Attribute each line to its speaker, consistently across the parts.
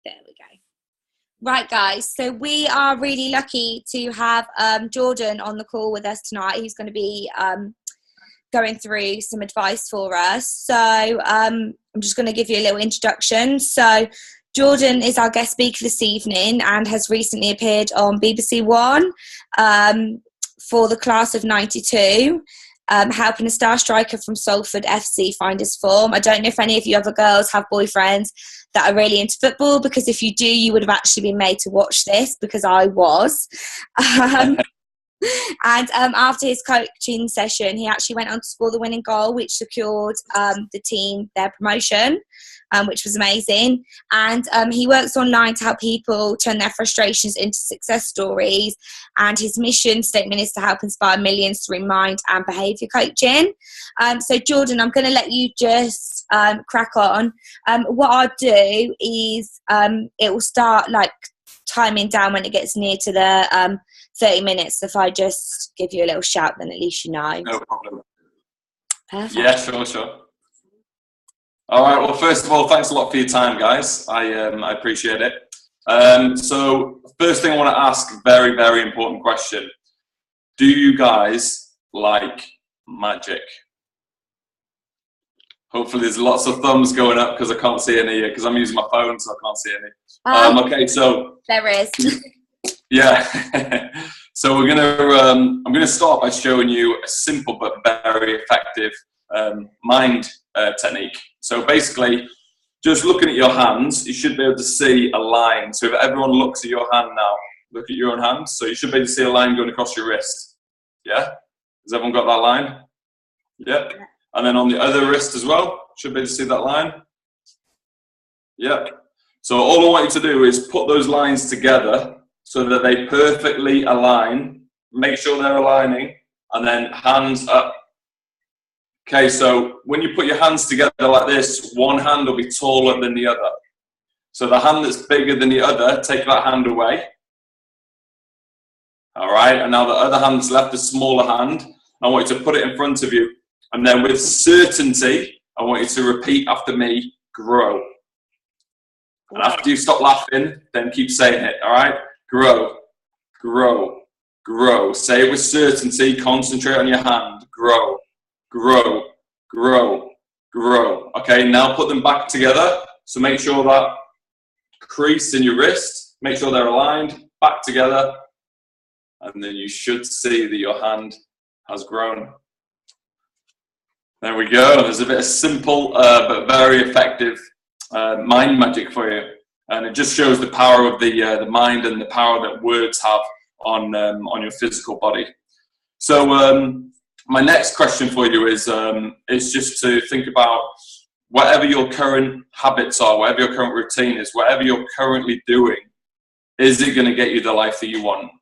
Speaker 1: There we go. Right, guys, so we are really lucky to have Jordan on the call with us tonight. He's going to be going through some advice for us. So I'm just going to give you a little introduction. So Jordan is our guest speaker this evening and has recently appeared on BBC One for the class of 92. Helping a star striker from Salford FC find his form. I don't know if any of you other girls have boyfriends that are really into football, because if you do, you would have actually been made to watch this, because I was. And after his coaching session, he actually went on to score the winning goal, which secured the team their promotion, which was amazing. And he works online to help people turn their frustrations into success stories. And his mission statement is to help inspire millions through mind and behaviour coaching. So, Jordan, I'm going to let you just crack on. What I'll do is it will start like timing down when it gets near to the 30 minutes. If I just give you a little shout, then at least you know.
Speaker 2: No problem.
Speaker 1: Perfect.
Speaker 2: Yeah, sure. All right, well, first of all, thanks a lot for your time, guys. I appreciate it. So first thing I want to ask, very, very important question. Do you guys like magic? Hopefully there's lots of thumbs going up, because I can't see any, because I'm using my phone, so I can't see any. Okay, so...
Speaker 1: There is.
Speaker 2: Yeah. So I'm gonna start by showing you a simple but very effective mind technique. So basically, just looking at your hands, you should be able to see a line. So if everyone looks at your hand now, look at your own hand. So you should be able to see a line going across your wrist. Yeah? Has everyone got that line? Yep. And then on the other wrist as well, should be able to see that line. Yep. So all I want you to do is put those lines together so that they perfectly align. Make sure they're aligning, and then hands up. Okay, so when you put your hands together like this, one hand will be taller than the other. So the hand that's bigger than the other, take that hand away. All right, and now the other hand that's left, the smaller hand, I want you to put it in front of you. And then with certainty, I want you to repeat after me, grow. And after you stop laughing, then keep saying it, all right? Grow, grow, grow. Say it with certainty, concentrate on your hand. Grow, grow, grow, grow. Okay, now put them back together. So make sure that crease in your wrist, make sure they're aligned, back together. And then you should see that your hand has grown. There we go. There's a bit of simple but very effective mind magic for you. And it just shows the power of the mind and the power that words have on your physical body. So my next question for you is just to think about whatever your current habits are, whatever your current routine is, whatever you're currently doing, is it going to get you the life that you want?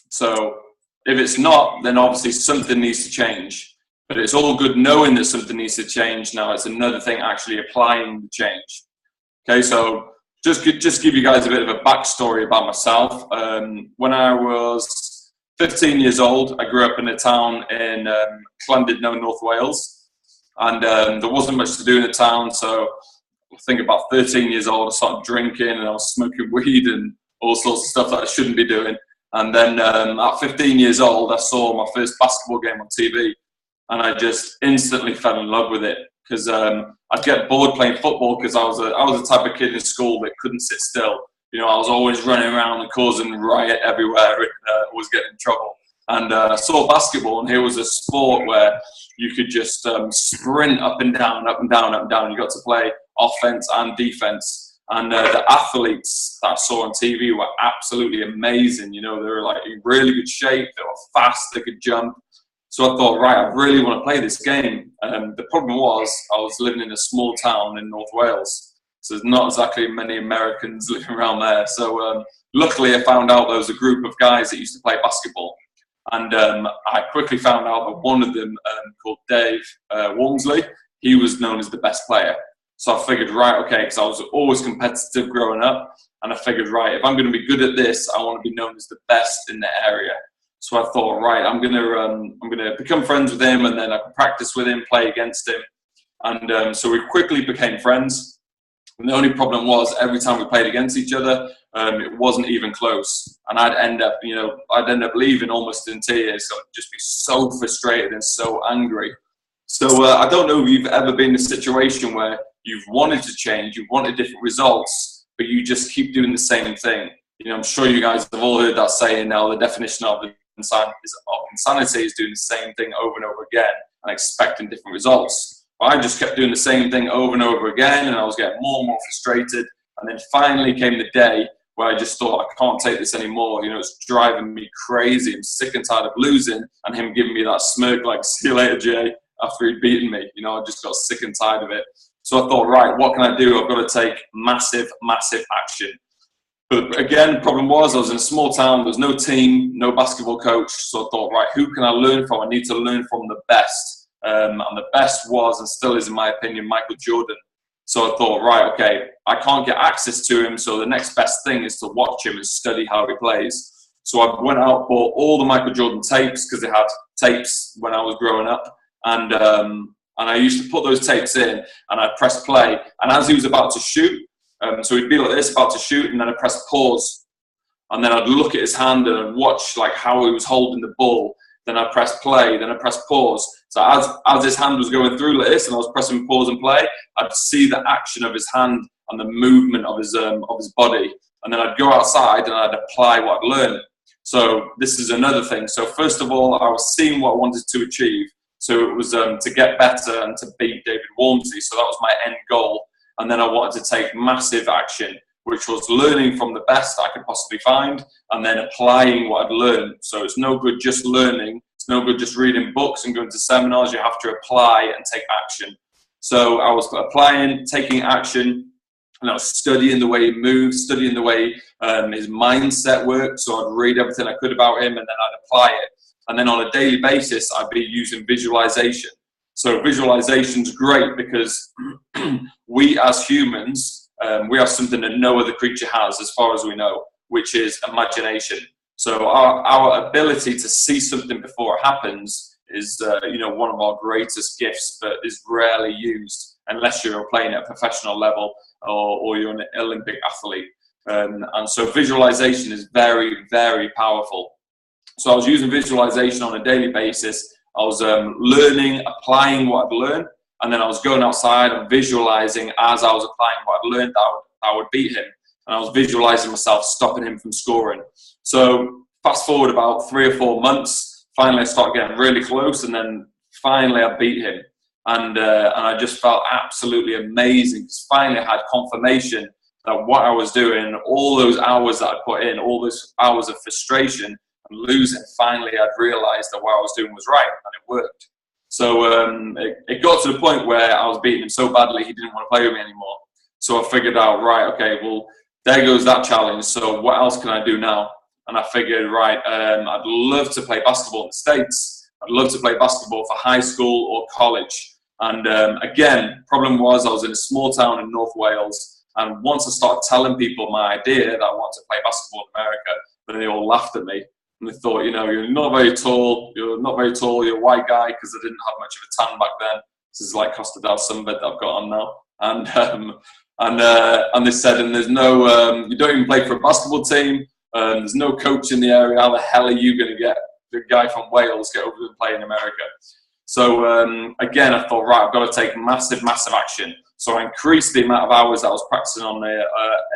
Speaker 2: So if it's not, then obviously something needs to change. But it's all good knowing that something needs to change. Now it's another thing actually applying the change. Okay, so just give you guys a bit of a backstory about myself. When I was 15 years old, I grew up in a town in Llandudno, North Wales. And there wasn't much to do in the town, so I think about 13 years old, I started drinking and I was smoking weed and all sorts of stuff that I shouldn't be doing. And then at 15 years old, I saw my first basketball game on TV. And I just instantly fell in love with it, because I'd get bored playing football, because I was the type of kid in school that couldn't sit still. You know, I was always running around and causing riot everywhere and always getting in trouble. And I saw basketball, and here was a sport where you could just sprint up and down, up and down, up and down. You got to play offense and defense. And the athletes that I saw on TV were absolutely amazing. You know, they were like in really good shape. They were fast. They could jump. So I thought, right, I really want to play this game. The problem was I was living in a small town in North Wales. So there's not exactly many Americans living around there. So luckily I found out there was a group of guys that used to play basketball. And I quickly found out that one of them, called Dave Walmsley, he was known as the best player. So I figured, right, okay, because I was always competitive growing up. And I figured, right, if I'm going to be good at this, I want to be known as the best in the area. So I thought, right, I'm gonna become friends with him, and then I can practice with him, play against him, and so we quickly became friends. And the only problem was every time we played against each other, it wasn't even close. And I'd end up leaving almost in tears. So I'd just be so frustrated and so angry. So I don't know if you've ever been in a situation where you've wanted to change, you've wanted different results, but you just keep doing the same thing. I'm sure you guys have all heard that saying now, the definition of insanity is doing the same thing over and over again and expecting different results. But I just kept doing the same thing over and over again, and I was getting more and more frustrated. And then finally came the day where I just thought, I can't take this anymore. It's driving me crazy. I'm sick and tired of losing, and him giving me that smirk like, see you later, Jay, after he'd beaten me. I just got sick and tired of it. So I thought, right, what can I do? I've got to take massive, massive action. But again, the problem was I was in a small town. There was no team, no basketball coach. So I thought, right, who can I learn from? I need to learn from the best. And the best was, and still is in my opinion, Michael Jordan. So I thought, right, okay, I can't get access to him. So the next best thing is to watch him and study how he plays. So I went out, bought all the Michael Jordan tapes, because they had tapes when I was growing up. And I used to put those tapes in, and I'd press play. And as he was about to shoot, so he'd be like this, about to shoot, and then I'd press pause. And then I'd look at his hand and I'd watch like how he was holding the ball. Then I'd press play, then I'd press pause. So as his hand was going through like this, and I was pressing pause and play, I'd see the action of his hand and the movement of his body. And then I'd go outside and I'd apply what I'd learned. So this is another thing. So first of all, I was seeing what I wanted to achieve. So it was to get better and to beat David Walmsley. So that was my end goal. And then I wanted to take massive action, which was learning from the best I could possibly find and then applying what I'd learned. So it's no good just learning. It's no good just reading books and going to seminars. You have to apply and take action. So I was applying, taking action, and I was studying the way he moved, studying the way his mindset worked. So I'd read everything I could about him, and then I'd apply it. And then on a daily basis, I'd be using visualization. So visualization's great because we as humans, we have something that no other creature has as far as we know, which is imagination. So our ability to see something before it happens is one of our greatest gifts, but is rarely used unless you're playing at a professional level or you're an Olympic athlete. And so visualization is very, very powerful. So I was using visualization on a daily basis. I was learning, applying what I'd learned, and then I was going outside and visualizing as I was applying what I'd learned that I would beat him. And I was visualizing myself stopping him from scoring. So fast forward about 3 or 4 months, finally I started getting really close, and then finally I beat him. And I just felt absolutely amazing, because finally I had confirmation that what I was doing, all those hours that I put in, all those hours of frustration and losing, finally I'd realized that what I was doing was right, and it worked. So it got to the point where I was beating him so badly he didn't want to play with me anymore. So I figured out, right, okay, well, there goes that challenge. So what else can I do now? And I figured, right, I'd love to play basketball in the States. I'd love to play basketball for high school or college. And again, problem was I was in a small town in North Wales. And once I started telling people my idea that I want to play basketball in America, then they all laughed at me. And they thought, you're not very tall, you're a white guy, because I didn't have much of a tan back then. This is like Costa del Sunbed that I've got on now. And they said, and there's no, you don't even play for a basketball team, there's no coach in the area, how the hell are you going to get the guy from Wales get over and play in America? So again, I thought, right, I've got to take massive, massive action. So I increased the amount of hours that I was practicing on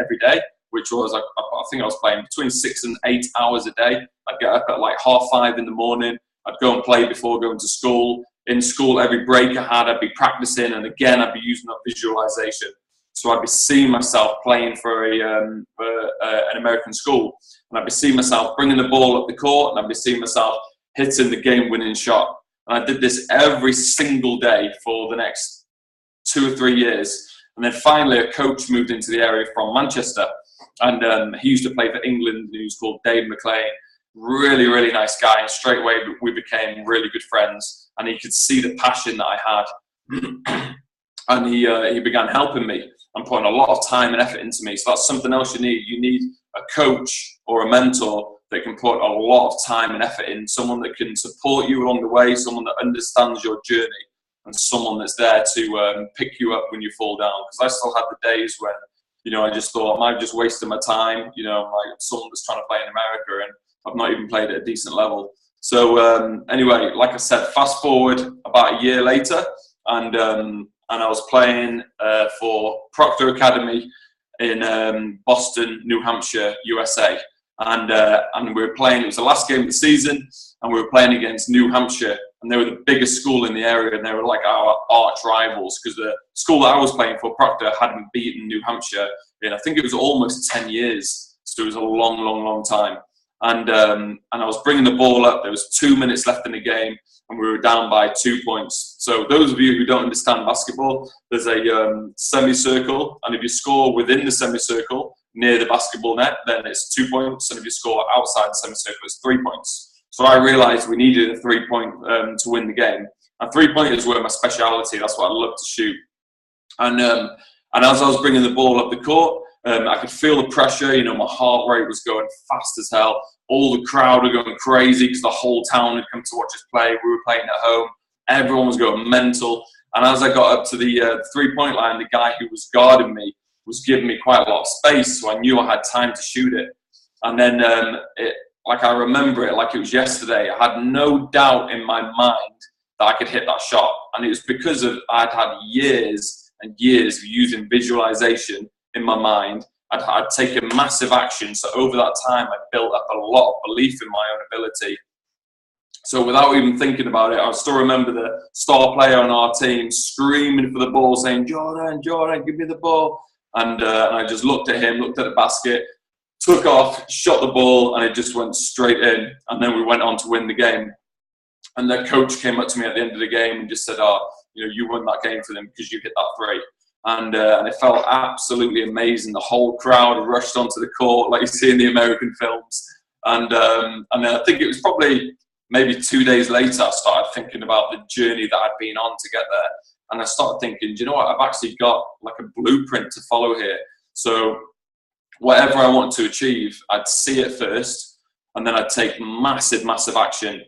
Speaker 2: every day, which was, I think I was playing between 6 and 8 hours a day. I'd get up at like 5:30 in the morning. I'd go and play before going to school. In school, every break I had, I'd be practicing. And again, I'd be using that visualization. So I'd be seeing myself playing for an American school. And I'd be seeing myself bringing the ball up the court. And I'd be seeing myself hitting the game-winning shot. And I did this every single day for the next 2 or 3 years. And then finally, a coach moved into the area from Manchester. And he used to play for England. He was called Dave McLean. Really, really nice guy. And straight away, we became really good friends. And he could see the passion that I had. And he began helping me and putting a lot of time and effort into me. So that's something else you need. You need a coach or a mentor that can put a lot of time and effort in, someone that can support you along the way, someone that understands your journey. and someone that's there to pick you up when you fall down. Because I still had the days when, you know, I just thought, am I just wasting my time? You know, like someone that's trying to play in America and I've not even played at a decent level. So anyway, like I said, fast forward about a year later, and I was playing for Proctor Academy in Boston, New Hampshire, USA. And we were playing, it was the last game of the season, and we were playing against New Hampshire, and they were the biggest school in the area, and they were like our arch rivals, because the school that I was playing for, Proctor, hadn't beaten New Hampshire in, I think it was almost 10 years. So it was a long, long, long time. And I was bringing the ball up. There was 2 minutes left in the game, and we were down by 2 points. So those of you who don't understand basketball, there's a semicircle, and if you score within the semicircle near the basketball net, then it's 2 points, and if you score outside the semicircle, it's 3 points. So I realised we needed a 3 point to win the game, and 3-pointers were my speciality. That's what I love to shoot. And as I was bringing the ball up the court, I could feel the pressure. You know, my heart rate was going fast as hell. All the crowd were going crazy because the whole town had come to watch us play. We were playing at home. Everyone was going mental. And as I got up to the 3-point line, the guy who was guarding me was giving me quite a lot of space, so I knew I had time to shoot it. And then, like I remember it like it was yesterday, I had no doubt in my mind that I could hit that shot. And it was because I'd had years and years of using visualization in my mind. I'd taken massive action, so over that time I built up a lot of belief in my own ability. So without even thinking about it, I still remember the star player on our team screaming for the ball, saying, Jordan, give me the ball. And I just looked at him, looked at the basket, took off, shot the ball, and it just went straight in. And then we went on to win the game. And the coach came up to me at the end of the game and just said, you know, you won that game for them because you hit that three. And it felt absolutely amazing. The whole crowd rushed onto the court like you see in the American films. And I think it was probably maybe 2 days later I started thinking about the journey that I'd been on to get there. And I started thinking, do you know what? I've actually got like a blueprint to follow here. So whatever I want to achieve, I'd see it first, and then I'd take massive, massive action.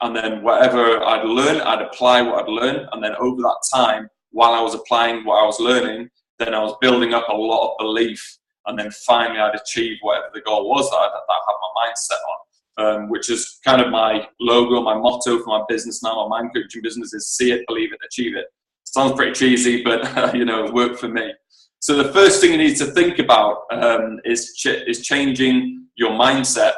Speaker 2: And then whatever I'd learn, I'd apply what I'd learned. And then over that time, while I was applying what I was learning, then I was building up a lot of belief. And then finally I'd achieve whatever the goal was that I had my mindset on, which is kind of my logo, my motto for my business now. My mind coaching business is see it, believe it, achieve it. Sounds pretty cheesy, but you know, it worked for me. So the first thing you need to think about is changing your mindset,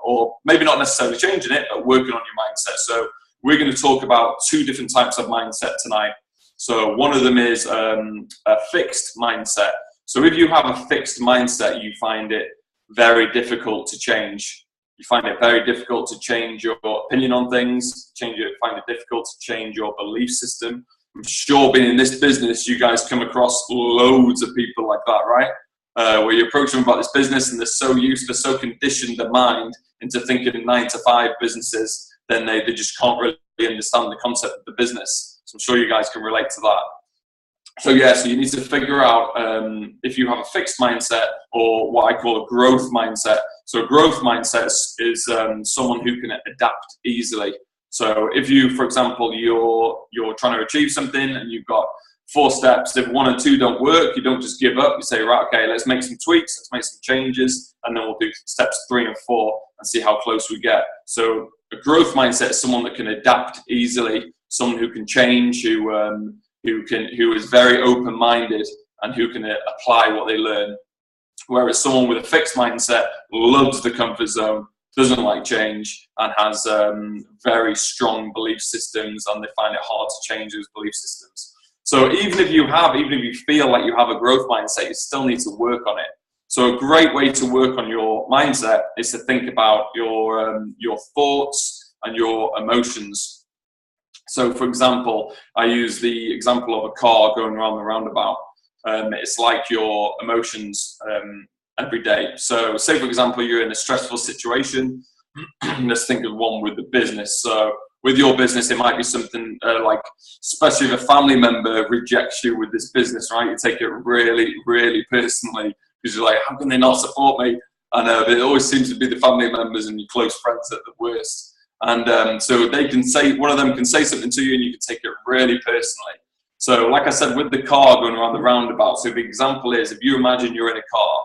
Speaker 2: or maybe not necessarily changing it, but working on your mindset. So we're going to talk about 2 different types of mindset tonight. So one of them is a fixed mindset. So if you have a fixed mindset, you find it very difficult to change. You find it very difficult to change your opinion on things, find it difficult to change your belief system. I'm sure being in this business, you guys come across loads of people like that, right? Where you approach them about this business and they're so conditioned their mind into thinking 9-to-5 businesses, then they just can't really understand the concept of the business. So I'm sure you guys can relate to that. So you need to figure out if you have a fixed mindset or what I call a growth mindset. So a growth mindset is someone who can adapt easily. So if you, for example, you're trying to achieve something and you've got 4 steps, if 1 and 2 don't work, you don't just give up. You say, right, okay, let's make some tweaks, let's make some changes, and then we'll do steps 3 and 4 and see how close we get. So a growth mindset is someone that can adapt easily, someone who can change, who is very open-minded and who can apply what they learn. Whereas someone with a fixed mindset loves the comfort zone, doesn't like change, and has very strong belief systems, and they find it hard to change those belief systems. So even if you feel like you have a growth mindset, you still need to work on it. So a great way to work on your mindset is to think about your thoughts and your emotions. So for example, I use the example of a car going around the roundabout. It's like your emotions every day. So say for example, you're in a stressful situation. Let's think of one with the business. So with your business, it might be something like, especially if a family member rejects you with this business, right? You take it really, really personally because you're like, how can they not support me? And it always seems to be the family members and your close friends at the worst. And so they can say, one of them can say something to you and you can take it really personally. So like I said, with the car going around the roundabout, so the example is, if you imagine you're in a car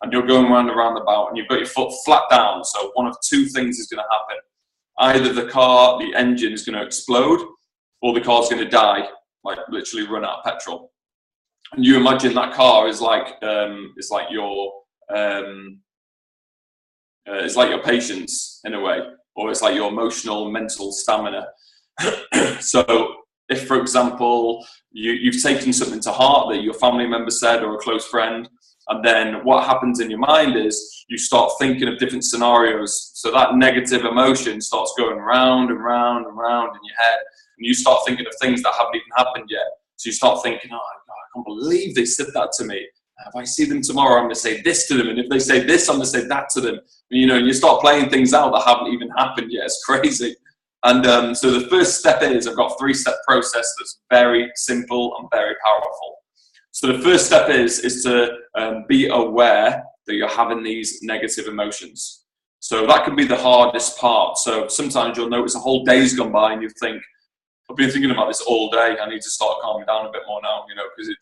Speaker 2: and you're going around the roundabout and you've got your foot flat down, so one of two things is going to happen. Either the engine is going to explode, or the car's going to die, like literally run out of petrol. And you imagine that car is like it's like your patience in a way, or it's like your emotional, mental stamina. So if, for example, you've taken something to heart that your family member said or a close friend, and then what happens in your mind is you start thinking of different scenarios. So that negative emotion starts going round and round and round in your head, and you start thinking of things that haven't even happened yet. So you start thinking, oh God, I can't believe they said that to me. If I see them tomorrow, I'm going to say this to them. And if they say this, I'm going to say that to them. And you start playing things out that haven't even happened yet. It's crazy. And so the first step is, I've got a 3-step process that's very simple and very powerful. So the first step is to be aware that you're having these negative emotions. So that can be the hardest part. So sometimes you'll notice a whole day's gone by and you think, I've been thinking about this all day. I need to start calming down a bit more now, because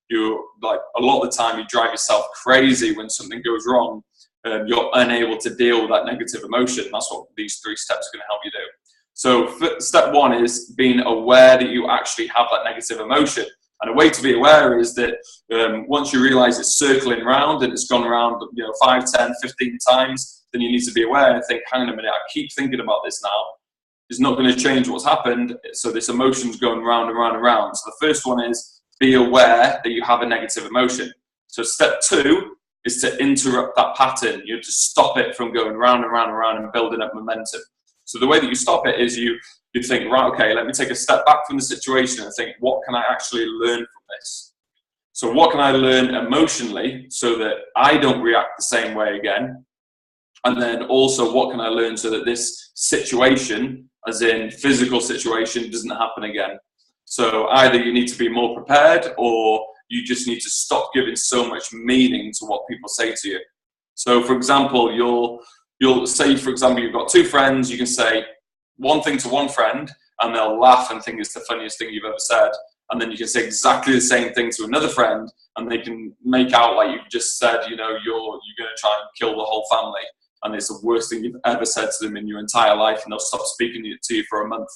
Speaker 2: you're like, a lot of the time you drive yourself crazy when something goes wrong. You're unable to deal with that negative emotion. That's what these 3 steps are going to help you do. So step 1 is being aware that you actually have that negative emotion. And a way to be aware is that once you realize it's circling around and it's gone around 5, 10, 15 times, then you need to be aware and think, hang on a minute, I keep thinking about this now. It's not going to change what's happened. So this emotion's going round and round and round. So the first one is be aware that you have a negative emotion. So step 2 is to interrupt that pattern. You have to stop it from going round and round and round and building up momentum. So the way that you stop it is you think, right, okay, let me take a step back from the situation and think, what can I actually learn from this? So what can I learn emotionally so that I don't react the same way again? And then also, what can I learn so that this situation, as in physical situation, doesn't happen again? So either you need to be more prepared, or you just need to stop giving so much meaning to what people say to you. So for example, you'll say, for example, you've got 2 friends, you can say one thing to one friend and they'll laugh and think it's the funniest thing you've ever said. And then you can say exactly the same thing to another friend and they can make out like you've just said, you're going to try and kill the whole family. And it's the worst thing you've ever said to them in your entire life, and they'll stop speaking to you for a month.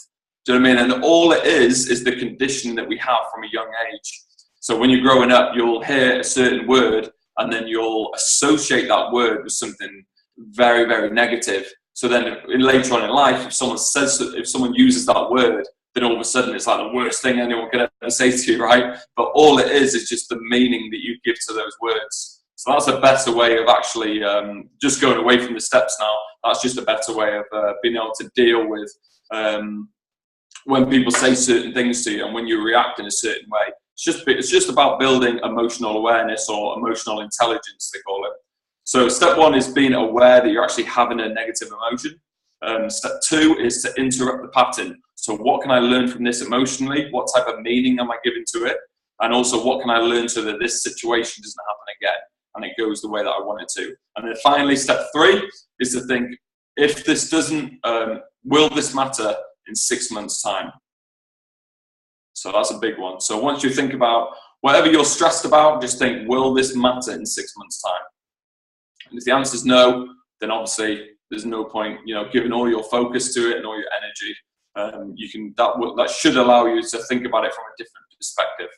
Speaker 2: Do you know what I mean? And all it is the conditioning that we have from a young age. So when you're growing up, you'll hear a certain word and then you'll associate that word with something very, very negative. So then later on in life, if someone uses that word, then all of a sudden it's like the worst thing anyone could ever say to you, right? But all it is just the meaning that you give to those words. So that's a better way of actually just going away from the steps now. That's just a better way of being able to deal with when people say certain things to you and when you react in a certain way. It's just about building emotional awareness, or emotional intelligence, they call it. So step 1 is being aware that you're actually having a negative emotion. Step 2 is to interrupt the pattern. So what can I learn from this emotionally? What type of meaning am I giving to it? And also, what can I learn so that this situation doesn't happen again and it goes the way that I want it to? And then finally, step 3 is to think, if this doesn't, will this matter in 6 months' time? So that's a big one. So once you think about whatever you're stressed about, just think, will this matter in 6 months' time? And if the answer is no, then obviously there's no point, giving all your focus to it and all your energy. That should allow you to think about it from a different perspective.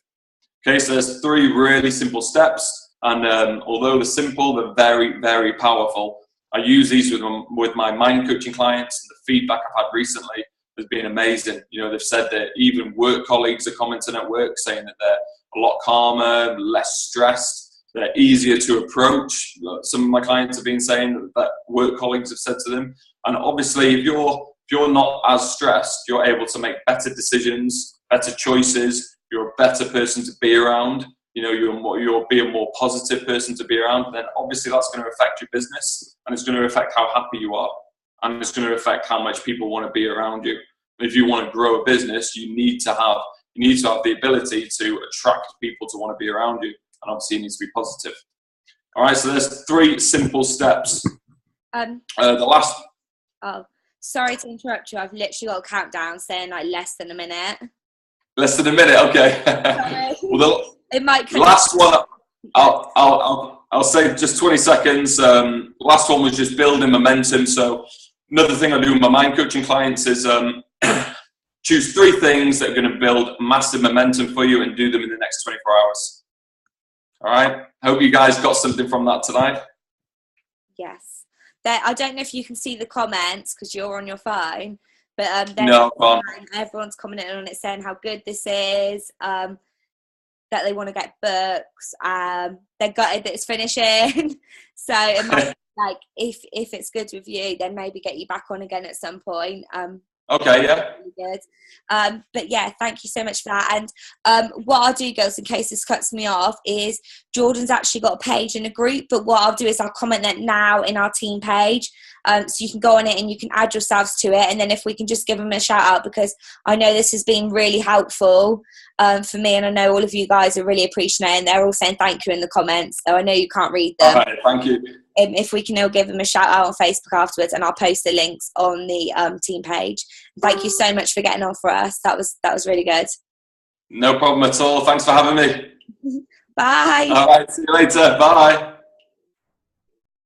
Speaker 2: Okay, so there's 3 really simple steps, and although they're simple, they're very, very powerful. I use these with my mind coaching clients, and the feedback I've had recently has been amazing. They've said that even work colleagues are commenting at work saying that they're a lot calmer, less stressed. They're easier to approach. Some of my clients have been saying that work colleagues have said to them. And obviously, if you're not as stressed, you're able to make better decisions, better choices. You're a better person to be around. You'll be a more positive person to be around. Then obviously that's going to affect your business, and it's going to affect how happy you are, and it's going to affect how much people want to be around you. And if you want to grow a business, you need to have the ability to attract people to want to be around you. And obviously it needs to be positive. All right, so there's 3 simple steps. The last...
Speaker 1: Oh, sorry to interrupt you. I've literally got a countdown saying like less than a minute.
Speaker 2: Less than a minute, okay. Well,
Speaker 1: it might.
Speaker 2: Last one, I'll say just 20 seconds. Last one was just building momentum. So another thing I do with my mind coaching clients is choose 3 things that are going to build massive momentum for you and do them in the next 24 hours. All right. Hope you guys got something from that tonight.
Speaker 1: Yes. I don't know if you can see the comments because you're on your phone, but
Speaker 2: no,
Speaker 1: everyone's commenting on it saying how good this is, that they want to get books, they're gutted that it's finishing. So it might like if it's good with you, then maybe get you back on again at some point.
Speaker 2: Okay, yeah.
Speaker 1: Really good. But yeah, thank you so much for that. And what I'll do, girls, in case this cuts me off, is Jordan's actually got a page in a group, but what I'll do is I'll comment that now in our team page. So you can go on it and you can add yourselves to it. And then if we can just give them a shout out, because I know this has been really helpful for me, and I know all of you guys are really appreciating it, and they're all saying thank you in the comments. So I know you can't read them.
Speaker 2: All right, thank you.
Speaker 1: If we can all give them a shout out on Facebook afterwards, and I'll post the links on the team page. Thank you so much for getting on for us. That was really good.
Speaker 2: No problem at all. Thanks for having me.
Speaker 1: Bye.
Speaker 2: All right, see you later. Bye.